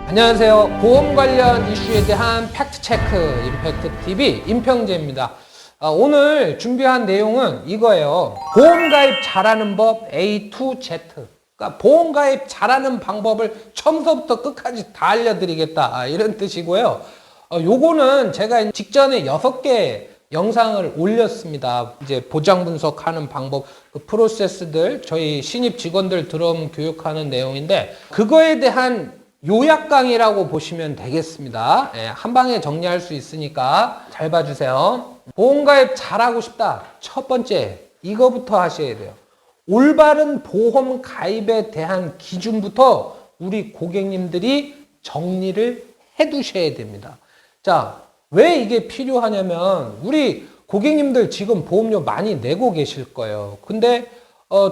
안녕하세요. 보험 관련 이슈에 대한 팩트체크 임팩트TV 임평재입니다. 오늘 준비한 내용은 이거예요. 보험가입 잘하는 법 A to Z. 그러니까 보험가입 잘하는 방법을 처음부터 끝까지 다 알려드리겠다, 이런 뜻이고요. 요거는 제가 직전에 6개 영상을 올렸습니다. 이제 보장 분석하는 방법, 그 프로세스들, 저희 신입 직원들 들어오면 교육하는 내용인데, 그거에 대한 요약 강의라고 보시면 되겠습니다. 한 방에 정리할 수 있으니까 잘 봐주세요. 보험가입 잘하고 싶다. 첫 번째, 이거부터 하셔야 돼요. 올바른 보험 가입에 대한 기준부터 우리 고객님들이 정리를 해 두셔야 됩니다. 자, 왜 이게 필요하냐면, 우리 고객님들 지금 보험료 많이 내고 계실 거예요. 근데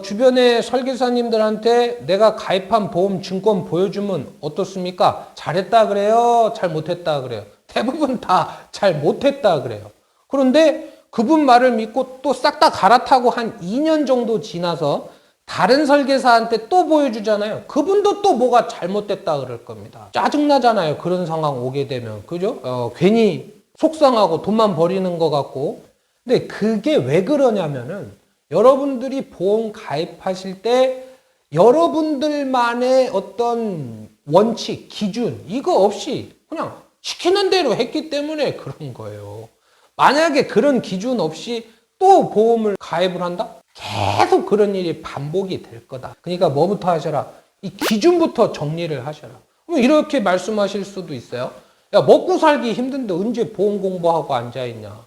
주변의 설계사님들한테 내가 가입한 보험 증권 보여주면 어떻습니까? 잘했다 그래요? 잘 못했다 그래요? 대부분 다 잘 못했다 그래요. 그런데 그분 말을 믿고 또 싹 다 갈아타고 한 2년 정도 지나서 다른 설계사한테 또 보여주잖아요. 그분도 또 뭐가 잘못됐다 그럴 겁니다. 짜증나잖아요. 그런 상황 오게 되면. 그죠? 괜히 속상하고 돈만 버리는 것 같고. 근데 그게 왜 그러냐면은, 여러분들이 보험 가입하실 때 여러분들만의 어떤 원칙, 기준, 이거 없이 그냥 시키는 대로 했기 때문에 그런 거예요. 만약에 그런 기준 없이 또 보험을 가입을 한다? 계속 그런 일이 반복이 될 거다. 그러니까 뭐부터 하셔라? 이 기준부터 정리를 하셔라. 이렇게 말씀하실 수도 있어요. 야, 먹고 살기 힘든데 언제 보험 공부하고 앉아있냐.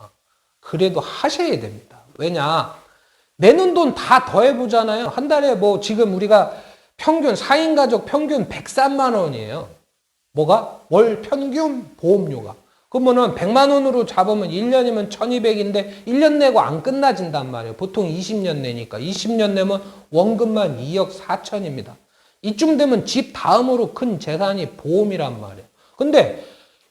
그래도 하셔야 됩니다. 왜냐? 내는 돈 다 더해보잖아요. 한 달에 뭐 지금 우리가 평균 4인 가족 평균 103만 원이에요. 뭐가? 월 평균 보험료가. 그러면은 100만 원으로 잡으면 1년이면 1200인데 1년 내고 안 끝나진단 말이에요. 보통 20년 내니까. 20년 내면 원금만 2억 4천입니다. 이쯤 되면 집 다음으로 큰 재산이 보험이란 말이에요. 근데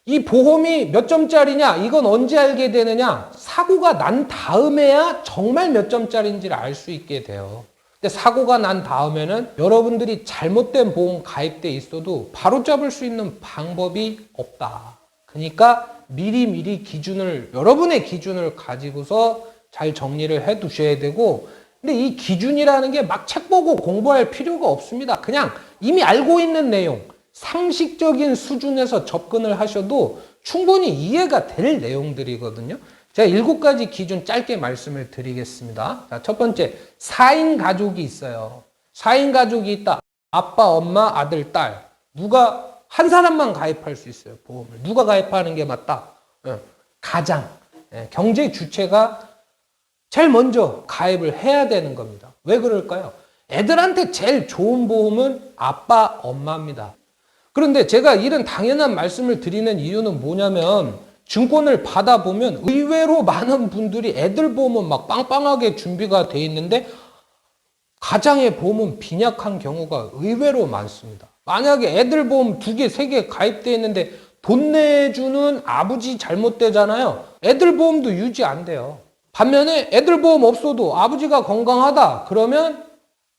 이 보험이 몇 점짜리냐? 이건 언제 알게 되느냐? 사고가 난 다음에야 정말 몇 점짜리인지를 알 수 있게 돼요. 근데 사고가 난 다음에는 여러분들이 잘못된 보험 가입돼 있어도 바로잡을 수 있는 방법이 없다. 그러니까 미리미리 기준을, 여러분의 기준을 가지고서 잘 정리를 해 두셔야 되고, 근데 이 기준이라는 게 막 책 보고 공부할 필요가 없습니다. 그냥 이미 알고 있는 내용, 상식적인 수준에서 접근을 하셔도 충분히 이해가 될 내용들이거든요. 제가 7가지 기준 짧게 말씀을 드리겠습니다. 자, 첫 번째, 4인 가족이 있어요. 4인 가족이 있다. 아빠, 엄마, 아들, 딸. 누가 한 사람만 가입할 수 있어요, 보험을. 누가 가입하는 게 맞다? 가장. 경제 주체가 제일 먼저 가입을 해야 되는 겁니다. 왜 그럴까요? 애들한테 제일 좋은 보험은 아빠, 엄마입니다. 그런데 제가 이런 당연한 말씀을 드리는 이유는 뭐냐면, 증권을 받아보면 의외로 많은 분들이 애들 보험은 막 빵빵하게 준비가 돼 있는데 가장의 보험은 빈약한 경우가 의외로 많습니다. 만약에 애들 보험 2개, 3개 가입돼 있는데 돈 내주는 아버지 잘못되잖아요. 애들 보험도 유지 안 돼요. 반면에 애들 보험 없어도 아버지가 건강하다 그러면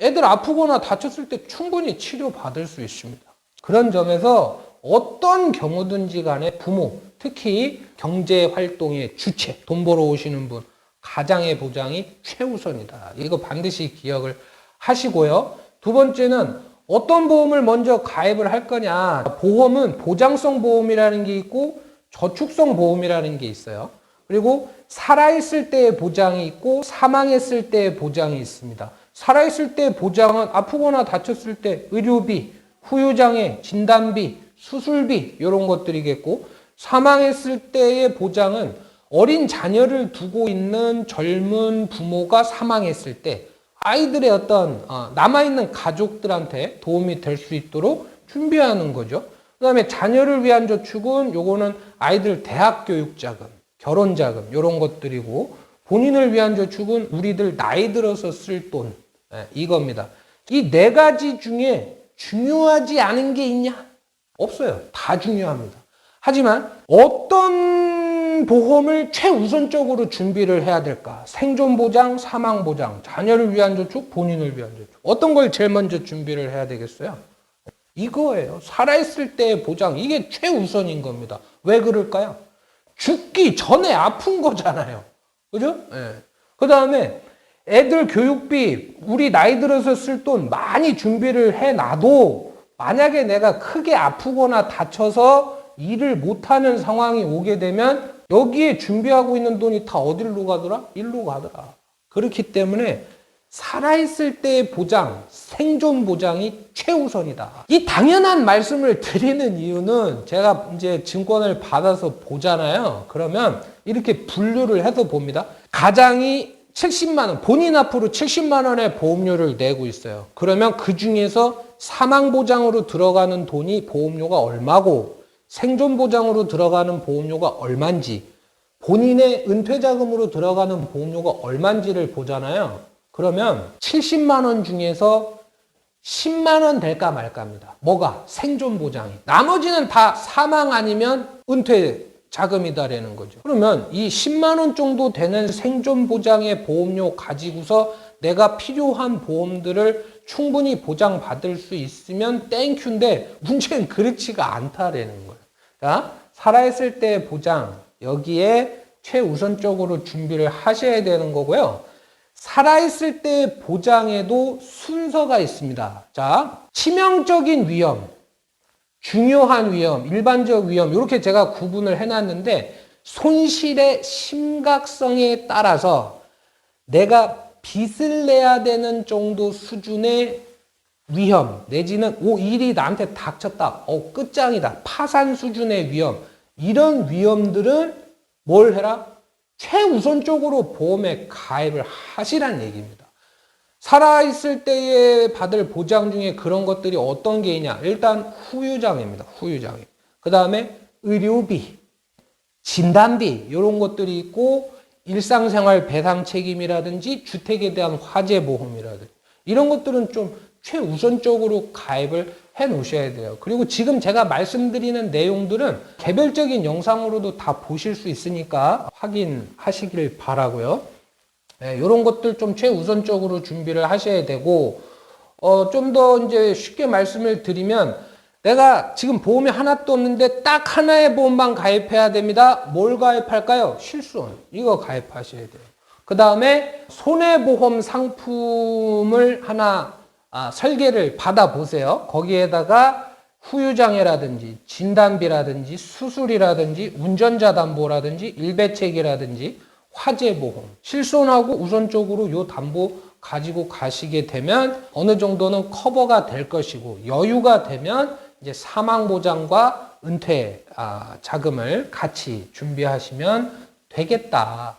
애들 아프거나 다쳤을 때 충분히 치료받을 수 있습니다. 그런 점에서 어떤 경우든지 간에 부모, 특히 경제활동의 주체, 돈 벌어 오시는 분, 가장의 보장이 최우선이다. 이거 반드시 기억을 하시고요. 두 번째는 어떤 보험을 먼저 가입을 할 거냐. 보험은 보장성 보험이라는 게 있고 저축성 보험이라는 게 있어요. 그리고 살아있을 때의 보장이 있고 사망했을 때의 보장이 있습니다. 살아있을 때의 보장은 아프거나 다쳤을 때 의료비, 후유장애, 진단비, 수술비 이런 것들이겠고, 사망했을 때의 보장은 어린 자녀를 두고 있는 젊은 부모가 사망했을 때 아이들의 어떤 남아있는 가족들한테 도움이 될 수 있도록 준비하는 거죠. 그 다음에 자녀를 위한 저축은 요거는 아이들 대학 교육 자금, 결혼 자금 이런 것들이고, 본인을 위한 저축은 우리들 나이 들어서 쓸 돈, 이겁니다. 이 4가지 중에 중요하지 않은 게 있냐? 없어요. 다 중요합니다. 하지만 어떤 보험을 최우선적으로 준비를 해야 될까? 생존보장, 사망보장, 자녀를 위한 저축, 본인을 위한 저축. 어떤 걸 제일 먼저 준비를 해야 되겠어요? 이거예요. 살아있을 때의 보장. 이게 최우선인 겁니다. 왜 그럴까요? 죽기 전에 아픈 거잖아요. 그죠? 예. 그 다음에 애들 교육비, 우리 나이 들어서 쓸 돈 많이 준비를 해놔도 만약에 내가 크게 아프거나 다쳐서 일을 못하는 상황이 오게 되면 여기에 준비하고 있는 돈이 다 어디로 가더라? 일로 가더라. 그렇기 때문에 살아있을 때의 보장, 생존 보장이 최우선이다. 이 당연한 말씀을 드리는 이유는 제가 이제 증권을 받아서 보잖아요. 그러면 이렇게 분류를 해서 봅니다. 가장이 70만 원, 본인 앞으로 70만 원의 보험료를 내고 있어요. 그러면 그 중에서 사망보장으로 들어가는 돈이 보험료가 얼마고 생존보장으로 들어가는 보험료가 얼만지 본인의 은퇴자금으로 들어가는 보험료가 얼만지를 보잖아요. 그러면 70만 원 중에서 10만 원 될까 말까입니다. 뭐가? 생존보장이. 나머지는 다 사망 아니면 은퇴 자금이다라는 거죠. 그러면 이 10만 원 정도 되는 생존보장의 보험료 가지고서 내가 필요한 보험들을 충분히 보장받을 수 있으면 땡큐인데 문제는 그렇지가 않다라는 거예요. 자, 살아있을 때의 보장, 여기에 최우선적으로 준비를 하셔야 되는 거고요. 살아있을 때의 보장에도 순서가 있습니다. 자, 치명적인 위험, 중요한 위험, 일반적 위험 이렇게 제가 구분을 해놨는데 손실의 심각성에 따라서 내가 빚을 내야 되는 정도 수준의 위험 내지는 일이 나한테 닥쳤다. 끝장이다. 파산 수준의 위험. 이런 위험들은 뭘 해라? 최우선적으로 보험에 가입을 하시란 얘기입니다. 살아있을 때에 받을 보장 중에 그런 것들이 어떤 게 있냐? 일단 후유장애입니다. 후유장애. 그 다음에 의료비, 진단비 이런 것들이 있고 일상생활 배상 책임이라든지 주택에 대한 화재 보험이라든지 이런 것들은 좀 최우선적으로 가입을 해 놓으셔야 돼요. 그리고 지금 제가 말씀드리는 내용들은 개별적인 영상으로도 다 보실 수 있으니까 확인하시길 바라고요. 네, 이런 것들 좀 최우선적으로 준비를 하셔야 되고, 좀 더 이제 쉽게 말씀을 드리면, 내가 지금 보험이 하나도 없는데 딱 하나의 보험만 가입해야 됩니다. 뭘 가입할까요? 실손. 이거 가입하셔야 돼요. 그 다음에 손해보험 상품을 하나 설계를 받아보세요. 거기에다가 후유장애라든지 진단비라든지 수술이라든지 운전자 담보라든지 일배책이라든지 화재보험, 실손하고 우선적으로 요 담보 가지고 가시게 되면 어느 정도는 커버가 될 것이고 여유가 되면 이제 사망보장과 은퇴 자금을 같이 준비하시면 되겠다.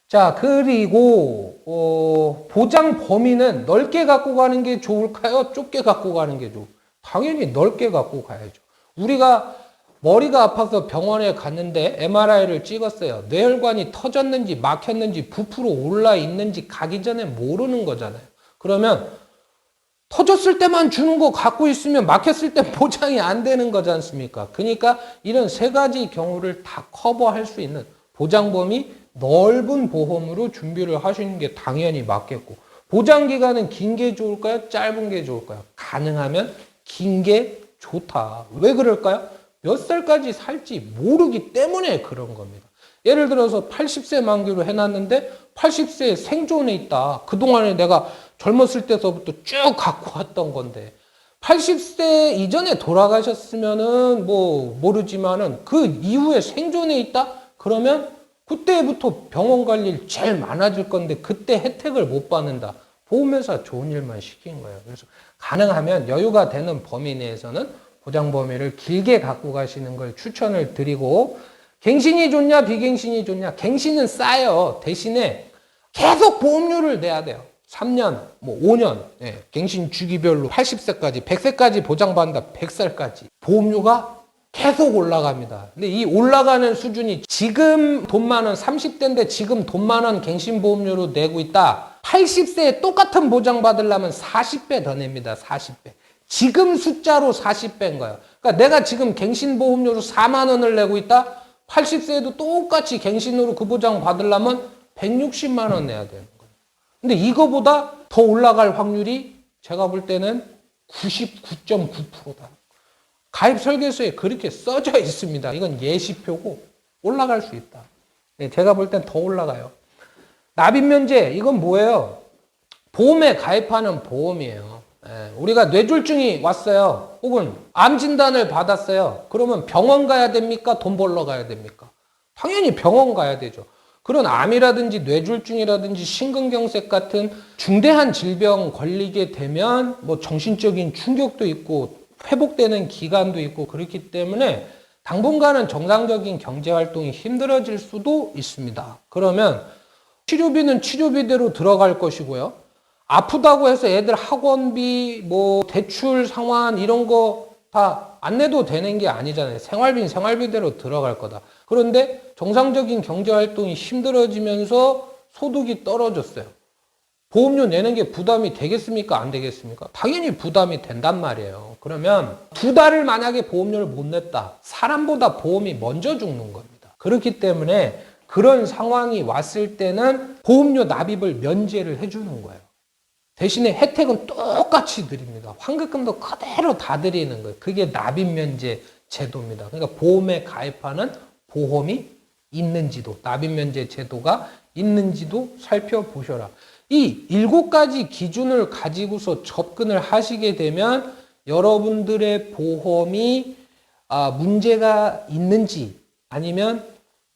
자, 그리고 보장 범위는 넓게 갖고 가는 게 좋을까요? 좁게 갖고 가는 게 좋을까요? 당연히 넓게 갖고 가야죠. 우리가 머리가 아파서 병원에 갔는데 MRI를 찍었어요. 뇌혈관이 터졌는지 막혔는지 부풀어 올라 있는지 가기 전에 모르는 거잖아요. 그러면 터졌을 때만 주는 거 갖고 있으면 막혔을 때 보장이 안 되는 거지 않습니까? 그러니까 이런 세 가지 경우를 다 커버할 수 있는 보장 범위 넓은 보험으로 준비를 하시는 게 당연히 맞겠고, 보장 기간은 긴 게 좋을까요? 짧은 게 좋을까요? 가능하면 긴 게 좋다. 왜 그럴까요? 몇 살까지 살지 모르기 때문에 그런 겁니다. 예를 들어서 80세 만기로 해놨는데 80세에 생존에 있다. 그동안에 내가 젊었을 때서부터 쭉 갖고 왔던 건데 80세 이전에 돌아가셨으면은 뭐 모르지만은 그 이후에 생존에 있다? 그러면 그때부터 병원 갈 일 제일 많아질 건데 그때 혜택을 못 받는다. 보험회사 좋은 일만 시킨 거예요. 그래서 가능하면 여유가 되는 범위 내에서는 보장 범위를 길게 갖고 가시는 걸 추천을 드리고, 갱신이 좋냐 비갱신이 좋냐? 갱신은 싸요. 대신에 계속 보험료를 내야 돼요. 3년, 뭐 5년, 갱신 주기별로 80세까지, 100세까지 보장받는다. 100살까지. 보험료가 계속 올라갑니다. 근데 이 올라가는 수준이 지금 돈 많은 30대인데 지금 돈 많은 갱신보험료로 내고 있다. 80세에 똑같은 보장 받으려면 40배 더 냅니다. 40배. 지금 숫자로 40배인 거예요. 그러니까 내가 지금 갱신보험료로 4만 원을 내고 있다. 80세에도 똑같이 갱신으로 그 보장 받으려면 160만 원 내야 되는 거예요. 근데 이거보다 더 올라갈 확률이 제가 볼 때는 99.9%다. 가입 설계서에 그렇게 써져 있습니다. 이건 예시표고 올라갈 수 있다. 네, 제가 볼 땐 더 올라가요. 납입면제 이건 뭐예요? 보험에 가입하는 보험이에요. 우리가 뇌졸중이 왔어요. 혹은 암 진단을 받았어요. 그러면 병원 가야 됩니까? 돈 벌러 가야 됩니까? 당연히 병원 가야 되죠. 그런 암이라든지 뇌졸중이라든지 심근경색 같은 중대한 질병 걸리게 되면 뭐 정신적인 충격도 있고 회복되는 기간도 있고 그렇기 때문에 당분간은 정상적인 경제활동이 힘들어질 수도 있습니다. 그러면 치료비는 치료비대로 들어갈 것이고요. 아프다고 해서 애들 학원비, 뭐 대출 상환 이런 거 다 안 내도 되는 게 아니잖아요. 생활비는 생활비대로 들어갈 거다. 그런데 정상적인 경제활동이 힘들어지면서 소득이 떨어졌어요. 보험료 내는 게 부담이 되겠습니까? 안 되겠습니까? 당연히 부담이 된단 말이에요. 그러면 2달을 만약에 보험료를 못 냈다. 사람보다 보험이 먼저 죽는 겁니다. 그렇기 때문에 그런 상황이 왔을 때는 보험료 납입을 면제를 해주는 거예요. 대신에 혜택은 똑같이 드립니다. 환급금도 그대로 다 드리는 거예요. 그게 납입면제 제도입니다. 그러니까 보험에 가입하는 보험이 있는지도, 납입면제 제도가 있는지도 살펴보셔라. 이 7가지 기준을 가지고서 접근을 하시게 되면 여러분들의 보험이 문제가 있는지 아니면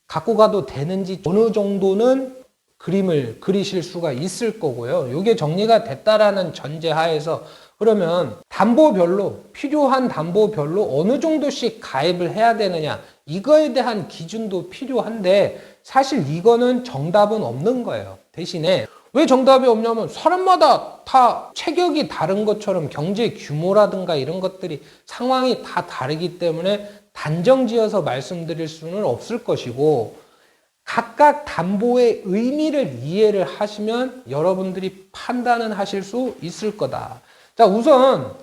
갖고 가도 되는지 어느 정도는 그림을 그리실 수가 있을 거고요. 이게 정리가 됐다라는 전제하에서 그러면 담보별로 필요한 담보별로 어느 정도씩 가입을 해야 되느냐 이거에 대한 기준도 필요한데 사실 이거는 정답은 없는 거예요. 대신에 왜 정답이 없냐면 사람마다 다 체격이 다른 것처럼 경제 규모라든가 이런 것들이 상황이 다 다르기 때문에 단정지어서 말씀드릴 수는 없을 것이고 각각 담보의 의미를 이해를 하시면 여러분들이 판단은 하실 수 있을 거다. 자, 우선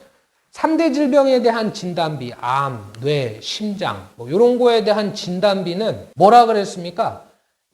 3대 질병에 대한 진단비, 암, 뇌, 심장 뭐 이런 거에 대한 진단비는 뭐라 그랬습니까?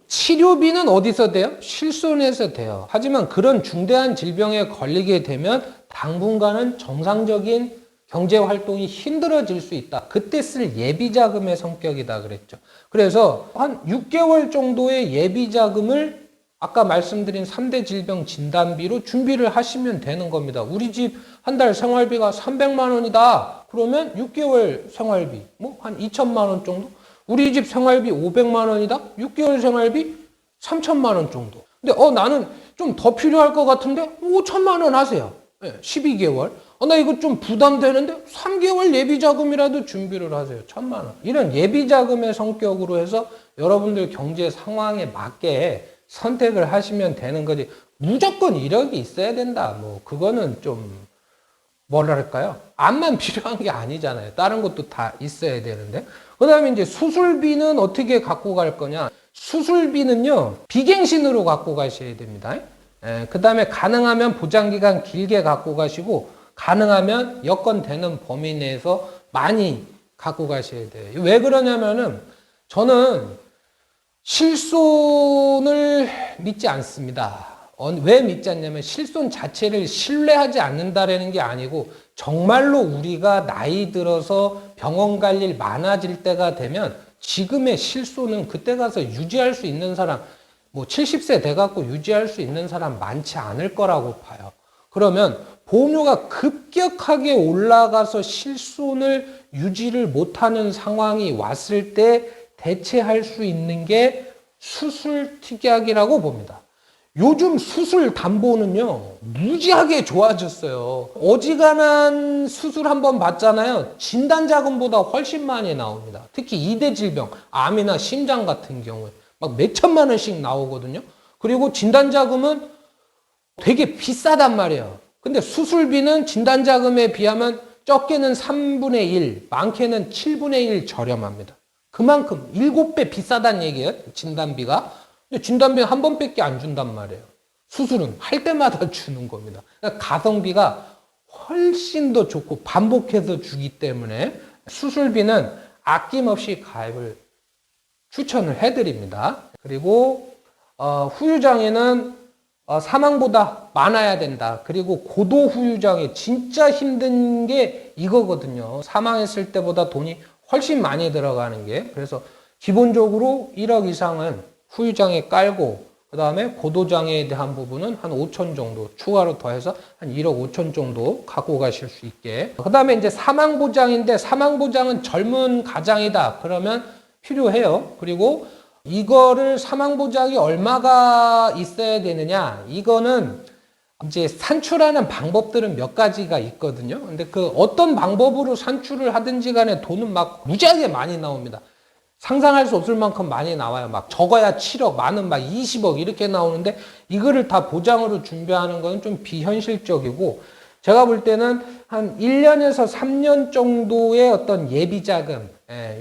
치료비는 어디서 돼요? 실손에서 돼요. 하지만 그런 중대한 질병에 걸리게 되면 당분간은 정상적인 경제활동이 힘들어질 수 있다. 그때 쓸 예비자금의 성격이다 그랬죠. 그래서 한 6개월 정도의 예비자금을 아까 말씀드린 3대 질병 진단비로 준비를 하시면 되는 겁니다. 우리 집 한 달 생활비가 300만 원이다. 그러면 6개월 생활비 뭐 한 2천만 원 정도? 우리 집 생활비 500만 원이다? 6개월 생활비 3천만 원 정도. 근데 나는 좀 더 필요할 것 같은데 5천만 원 하세요. 12개월. 나 이거 좀 부담되는데 3개월 예비자금이라도 준비를 하세요. 1,000만 원. 이런 예비자금의 성격으로 해서 여러분들 경제 상황에 맞게 선택을 하시면 되는 거지. 무조건 이력이 있어야 된다. 뭐 그거는 좀 뭐랄까요? 암만 필요한 게 아니잖아요. 다른 것도 다 있어야 되는데. 그 다음에 이제 수술비는 어떻게 갖고 갈 거냐? 수술비는요, 비갱신으로 갖고 가셔야 됩니다. 그 다음에 가능하면 보장기간 길게 갖고 가시고, 가능하면 여건되는 범위 내에서 많이 갖고 가셔야 돼요. 왜 그러냐면은, 저는 실손을 믿지 않습니다. 왜 믿지 않냐면 실손 자체를 신뢰하지 않는다라는 게 아니고 정말로 우리가 나이 들어서 병원 갈 일 많아질 때가 되면 지금의 실손은 그때 가서 유지할 수 있는 사람 뭐 70세 돼갖고 유지할 수 있는 사람 많지 않을 거라고 봐요. 그러면 보험료가 급격하게 올라가서 실손을 유지를 못하는 상황이 왔을 때 대체할 수 있는 게 수술 특약이라고 봅니다. 요즘 수술 담보는요, 무지하게 좋아졌어요. 어지간한 수술 한번 받잖아요. 진단자금보다 훨씬 많이 나옵니다. 특히 2대 질병, 암이나 심장 같은 경우에 막 몇천만 원씩 나오거든요. 그리고 진단자금은 되게 비싸단 말이에요. 근데 수술비는 진단자금에 비하면 적게는 3분의 1, 많게는 7분의 1 저렴합니다. 그만큼 7배 비싸다는 얘기예요, 진단비가. 근데 진단비는 한 번밖에 안 준단 말이에요. 수술은 할 때마다 주는 겁니다. 그러니까 가성비가 훨씬 더 좋고 반복해서 주기 때문에 수술비는 아낌없이 가입을 추천을 해드립니다. 그리고 후유장애는 사망보다 많아야 된다. 그리고 고도 후유장애 진짜 힘든 게 이거거든요. 사망했을 때보다 돈이 훨씬 많이 들어가는 게. 그래서 기본적으로 1억 이상은 후유장애 깔고 그 다음에 고도장애에 대한 부분은 한 5천 정도 추가로 더해서 한 1억 5천 정도 갖고 가실 수 있게. 그 다음에 이제 사망보장인데 사망보장은 젊은 가장이다. 그러면 필요해요. 그리고 이거를 사망보장이 얼마가 있어야 되느냐? 이거는 이제 산출하는 방법들은 몇 가지가 있거든요. 근데 그 어떤 방법으로 산출을 하든지 간에 돈은 막 무지하게 많이 나옵니다. 상상할 수 없을 만큼 많이 나와요. 막 적어야 7억, 많은 막 20억 이렇게 나오는데 이거를 다 보장으로 준비하는 건 좀 비현실적이고 제가 볼 때는 한 1년에서 3년 정도의 어떤 예비자금,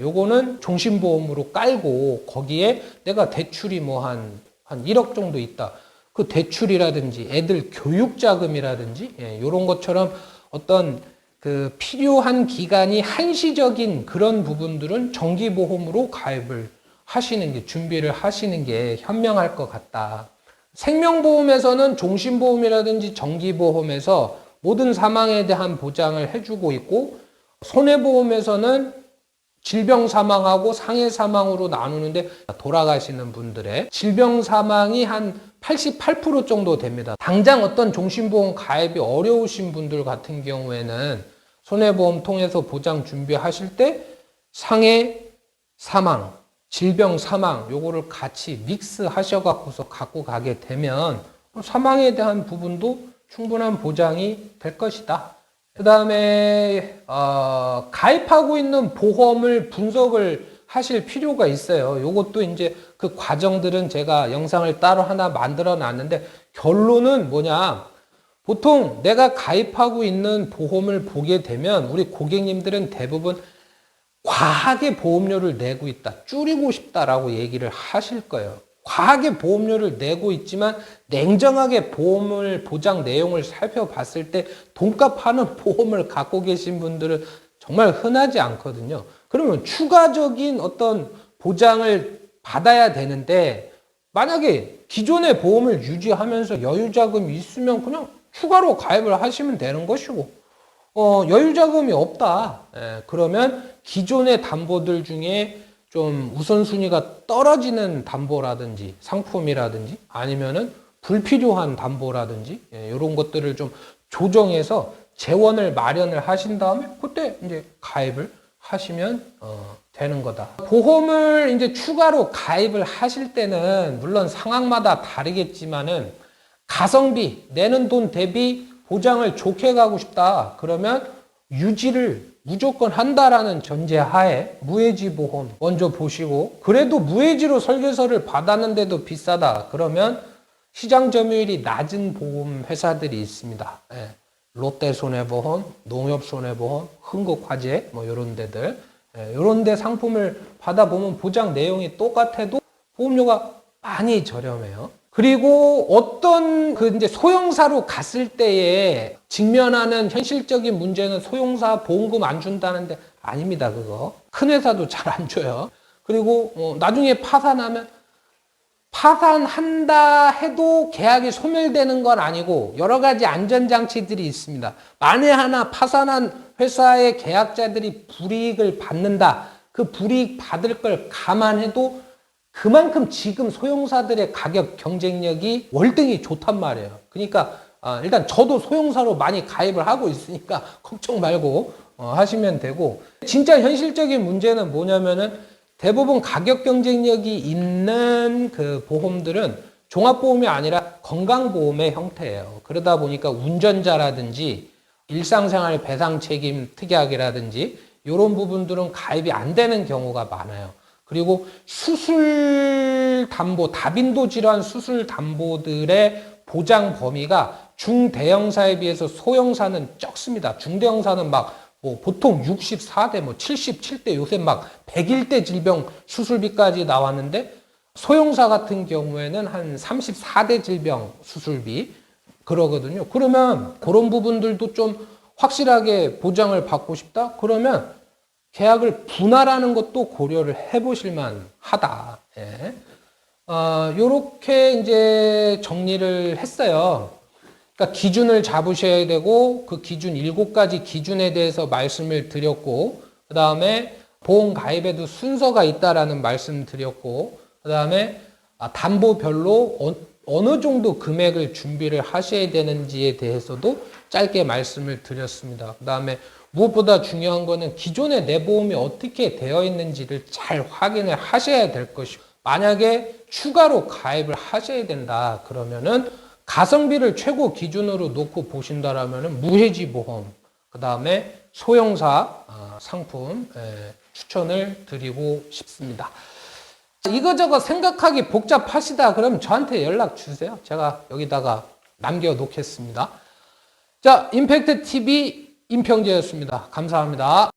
요거는 종신보험으로 깔고 거기에 내가 대출이 뭐 한 1억 정도 있다. 그 대출이라든지 애들 교육자금이라든지 요런 것처럼 어떤 그 필요한 기간이 한시적인 그런 부분들은 정기보험으로 가입을 하시는 게 준비를 하시는 게 현명할 것 같다. 생명보험에서는 종신보험이라든지 정기보험에서 모든 사망에 대한 보장을 해주고 있고 손해보험에서는 질병 사망하고 상해 사망으로 나누는데 돌아가시는 분들의 질병 사망이 한 88% 정도 됩니다. 당장 어떤 종신보험 가입이 어려우신 분들 같은 경우에는 손해보험 통해서 보장 준비하실 때 상해 사망, 질병 사망 요거를 같이 믹스 하셔갖고서 갖고 가게 되면 사망에 대한 부분도 충분한 보장이 될 것이다. 그 다음에 가입하고 있는 보험을 분석을 하실 필요가 있어요. 요것도 이제 그 과정들은 제가 영상을 따로 하나 만들어 놨는데 결론은 뭐냐? 보통 내가 가입하고 있는 보험을 보게 되면 우리 고객님들은 대부분 과하게 보험료를 내고 있다. 줄이고 싶다라고 얘기를 하실 거예요. 과하게 보험료를 내고 있지만 냉정하게 보험을 보장 내용을 살펴봤을 때 돈값 하는 보험을 갖고 계신 분들은 정말 흔하지 않거든요. 그러면 추가적인 어떤 보장을 받아야 되는데 만약에 기존의 보험을 유지하면서 여유자금이 있으면 그냥 추가로 가입을 하시면 되는 것이고 여유자금이 없다. 그러면 기존의 담보들 중에 좀 우선순위가 떨어지는 담보라든지 상품이라든지 아니면은 불필요한 담보라든지 이런 것들을 좀 조정해서 재원을 마련을 하신 다음에 그때 이제 가입을 하시면 되는 거다. 보험을 이제 추가로 가입을 하실 때는 물론 상황마다 다르겠지만은 가성비 내는 돈 대비 보장을 좋게 가고 싶다. 그러면 유지를 무조건 한다라는 전제하에 무해지 보험 먼저 보시고 그래도 무해지로 설계서를 받았는데도 비싸다. 그러면 시장 점유율이 낮은 보험 회사들이 있습니다. 롯데손해보험, 농협손해보험, 흥국화재 뭐 이런 데들 이런 데 상품을 받아보면 보장 내용이 똑같아도 보험료가 많이 저렴해요. 그리고 어떤 그 이제 소형사로 갔을 때에 직면하는 현실적인 문제는 소형사 보험금 안 준다는데 아닙니다. 그거 큰 회사도 잘 안 줘요. 그리고 나중에 파산하면 파산한다 해도 계약이 소멸되는 건 아니고 여러 가지 안전장치들이 있습니다. 만에 하나 파산한 회사의 계약자들이 불이익을 받는다. 그 불이익 받을 걸 감안해도 그만큼 지금 소형사들의 가격 경쟁력이 월등히 좋단 말이에요. 그러니까 일단 저도 소형사로 많이 가입을 하고 있으니까 걱정 말고 하시면 되고 진짜 현실적인 문제는 뭐냐면은 대부분 가격 경쟁력이 있는 그 보험들은 종합보험이 아니라 건강보험의 형태예요. 그러다 보니까 운전자라든지 일상생활 배상 책임 특약이라든지 이런 부분들은 가입이 안 되는 경우가 많아요. 그리고 수술 담보, 다빈도 질환 수술 담보들의 보장 범위가 중대형사에 비해서 소형사는 적습니다. 중대형사는 막 뭐 보통 64대, 뭐 77대, 요새 막 101대 질병 수술비까지 나왔는데 소형사 같은 경우에는 한 34대 질병 수술비 그러거든요. 그러면 그런 부분들도 좀 확실하게 보장을 받고 싶다? 그러면 계약을 분할하는 것도 고려를 해보실만 하다. 요렇게 이제 정리를 했어요. 그러니까 기준을 잡으셔야 되고, 그 기준 7가지 기준에 대해서 말씀을 드렸고, 그 다음에 보험 가입에도 순서가 있다라는 말씀 드렸고, 그 다음에 담보별로 어느 정도 금액을 준비를 하셔야 되는지에 대해서도 짧게 말씀을 드렸습니다. 그 다음에 무엇보다 중요한 거는 기존의 내 보험이 어떻게 되어 있는지를 잘 확인을 하셔야 될 것이고, 만약에 추가로 가입을 하셔야 된다 그러면은 가성비를 최고 기준으로 놓고 보신다라면은 무해지 보험, 그 다음에 소형사 상품 추천을 드리고 싶습니다. 이거저거 생각하기 복잡하시다 그러면 저한테 연락 주세요. 제가 여기다가 남겨 놓겠습니다. 자, 임팩트 TV 임평재였습니다. 감사합니다.